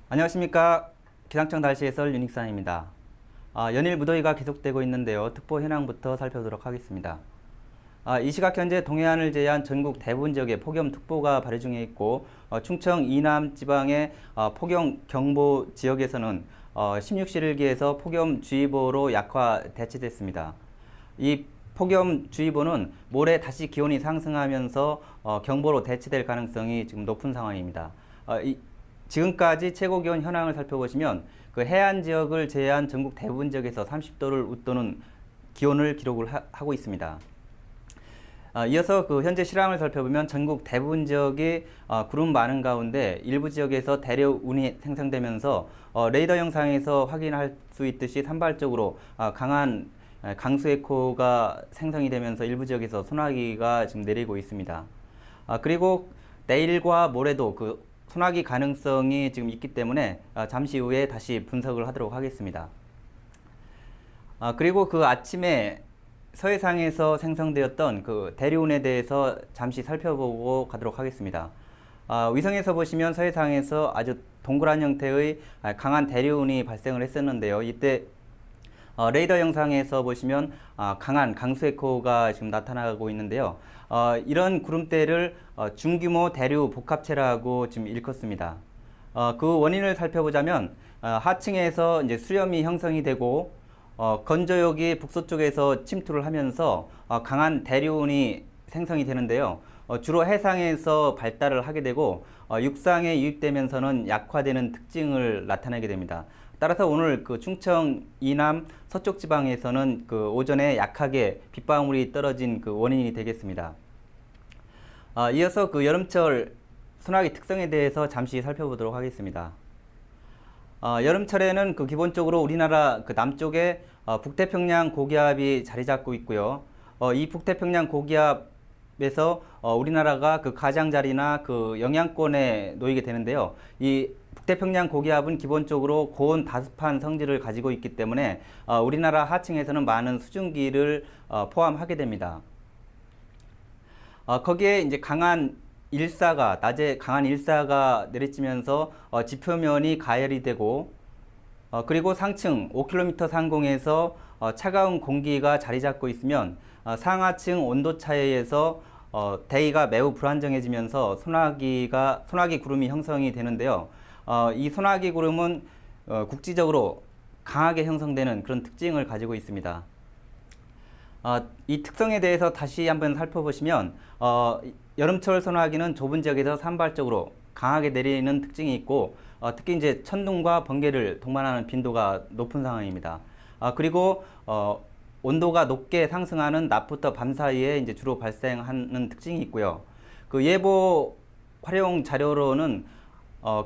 안녕하십니까. 기상청 날씨 해설 윤익산입니다. 연일 무더위가 계속되고 있는데요. 특보 현황부터 살펴보도록 하겠습니다. 이 시각 현재 동해안을 제외한 전국 대부분 지역에 폭염특보가 발효 중에 있고, 충청 이남 지방의 폭염경보 지역에서는 16시를 기해서 폭염주의보로 약화 대체됐습니다. 이 폭염주의보는 모레 다시 기온이 상승하면서 경보로 대체될 가능성이 지금 높은 상황입니다. 지금까지 최고기온 현황을 살펴보시면 그 해안 지역을 제외한 전국 대부분 지역에서 30도를 웃도는 기온을 기록을 하고 있습니다. 이어서 그 현재 실황을 살펴보면 전국 대부분 지역이 구름 많은 가운데 일부 지역에서 대려운이 생성되면서 레이더 영상에서 확인할 수 있듯이 산발적으로 강한 강수에코가 생성이 되면서 일부 지역에서 소나기가 지금 내리고 있습니다. 그리고 내일과 모레도 그 소나기 가능성이 지금 있기 때문에 잠시 후에 다시 분석을 하도록 하겠습니다. 그리고 그 아침에 서해상에서 생성되었던 그 대류운에 대해서 잠시 살펴보고 가도록 하겠습니다. 위성에서 보시면 서해상에서 아주 동그란 형태의 강한 대류운이 발생을 했었는데요. 이때 레이더 영상에서 보시면 강한 강수에코가 지금 나타나고 있는데요. 이런 구름대를 중규모 대류 복합체라고 지금 일컫습니다. 그 원인을 살펴보자면 하층에서 이제 수렴이 형성이 되고 건조역이 북서쪽에서 침투를 하면서 강한 대류운이 생성이 되는데요. 주로 해상에서 발달을 하게 되고 육상에 유입되면서는 약화되는 특징을 나타내게 됩니다. 따라서 오늘 그 충청 이남 서쪽 지방에서는 그 오전에 약하게 빗방울이 떨어진 그 원인이 되겠습니다. 이어서 그 여름철 소나기 특성에 대해서 잠시 살펴보도록 하겠습니다. 여름철에는 그 기본적으로 우리나라 그 남쪽에 북태평양 고기압이 자리 잡고 있고요. 이 북태평양 고기압에서 우리나라가 그 가장자리나 그 영향권에 놓이게 되는데요. 이 북태평양 고기압은 기본적으로 고온 다습한 성질을 가지고 있기 때문에 우리나라 하층에서는 많은 수증기를 포함하게 됩니다. 거기에 이제 낮에 강한 일사가 내리치면서 지표면이 가열이 되고 그리고 상층 5km 상공에서 차가운 공기가 자리 잡고 있으면 상하층 온도 차이에서 대기가 매우 불안정해지면서 소나기 구름이 형성이 되는데요. 이 소나기 구름은 국지적으로 강하게 형성되는 그런 특징을 가지고 있습니다. 이 특성에 대해서 다시 한번 살펴보시면 여름철 소나기는 좁은 지역에서 산발적으로 강하게 내리는 특징이 있고 특히 이제 천둥과 번개를 동반하는 빈도가 높은 상황입니다. 그리고 온도가 높게 상승하는 낮부터 밤 사이에 이제 주로 발생하는 특징이 있고요. 그 예보 활용 자료로는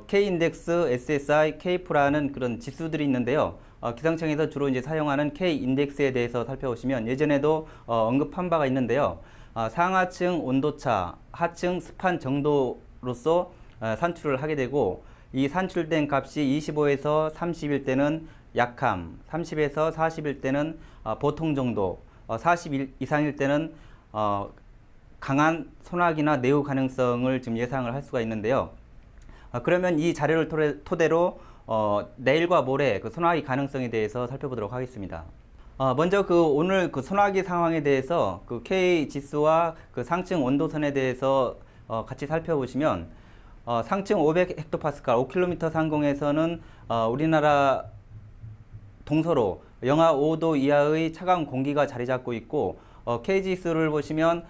K인덱스, SSI, K프라는 그런 지수들이 있는데요. 기상청에서 주로 이제 사용하는 K인덱스에 대해서 살펴보시면 예전에도 언급한 바가 있는데요. 상하층 온도차, 하층 습한 정도로서 산출을 하게 되고 이 산출된 값이 25에서 30일 때는 약함, 30에서 40일 때는 보통 정도, 40일 이상일 때는 강한 소나기나 내후 가능성을 지금 예상을 할 수가 있는데요. 그러면 이 자료를 토대로 내일과 모레 그 소나기 가능성에 대해서 살펴보도록 하겠습니다. 먼저 그 오늘 그 소나기 상황에 대해서 그 K 지수와 그 상층 온도선에 대해서 같이 살펴보시면 상층 500헥토파스칼 5km 상공에서는 우리나라 동서로 영하 5도 이하의 차가운 공기가 자리 잡고 있고 K 지수를 보시면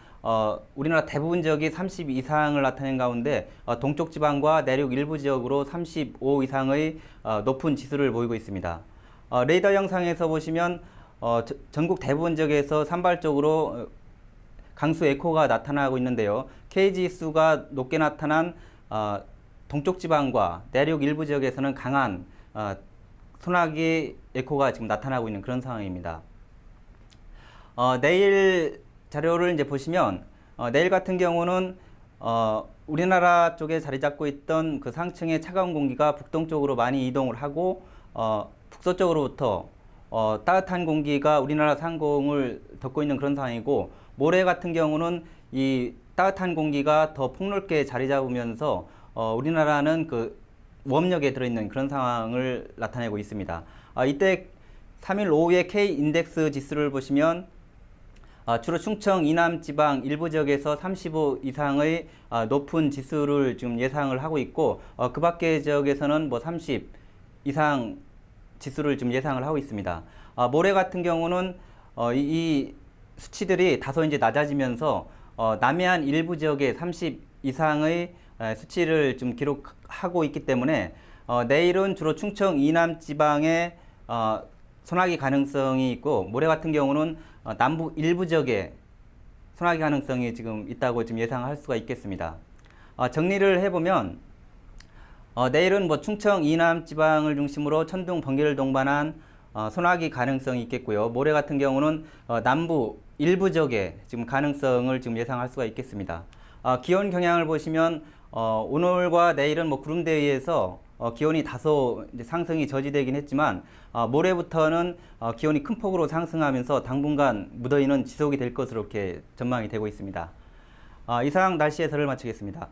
우리나라 대부분 지역이 30 이상을 나타낸 가운데 동쪽 지방과 내륙 일부 지역으로 35 이상의 높은 지수를 보이고 있습니다. 레이더 영상에서 보시면 전국 대부분 지역에서 산발적으로 강수 에코가 나타나고 있는데요. K지수가 높게 나타난 동쪽 지방과 내륙 일부 지역에서는 강한 소나기 에코가 지금 나타나고 있는 그런 상황입니다. 내일 자료를 이제 보시면 내일 같은 경우는 우리나라 쪽에 자리 잡고 있던 그 상층의 차가운 공기가 북동쪽으로 많이 이동을 하고 북서쪽으로부터 따뜻한 공기가 우리나라 상공을 덮고 있는 그런 상황이고 모레 같은 경우는 이 따뜻한 공기가 더 폭넓게 자리 잡으면서 우리나라는 그 웜역에 들어있는 그런 상황을 나타내고 있습니다. 이때 3일 오후에 K 인덱스 지수를 보시면 주로 충청 이남 지방 일부 지역에서 35 이상의 높은 지수를 지금 예상을 하고 있고, 그 밖의 지역에서는 뭐 30 이상 지수를 지금 예상을 하고 있습니다. 모레 같은 경우는 이 수치들이 다소 이제 낮아지면서 남해안 일부 지역에 30 이상의 수치를 좀 기록하고 있기 때문에 내일은 주로 충청 이남 지방에 소나기 가능성이 있고, 모레 같은 경우는 남부 일부 지역에 소나기 가능성이 지금 있다고 지금 예상할 수가 있겠습니다. 정리를 해보면 내일은 뭐 충청 이남 지방을 중심으로 천둥 번개를 동반한 소나기 가능성이 있겠고요. 모레 같은 경우는 남부 일부 지역에 지금 가능성을 지금 예상할 수가 있겠습니다. 기온 경향을 보시면 오늘과 내일은 뭐 구름대위에서 기온이 다소 이제 상승이 저지되긴 했지만 모레부터는 기온이 큰 폭으로 상승하면서 당분간 무더위는 지속이 될 것으로 이렇게 전망이 되고 있습니다. 이상 날씨 해설을 마치겠습니다.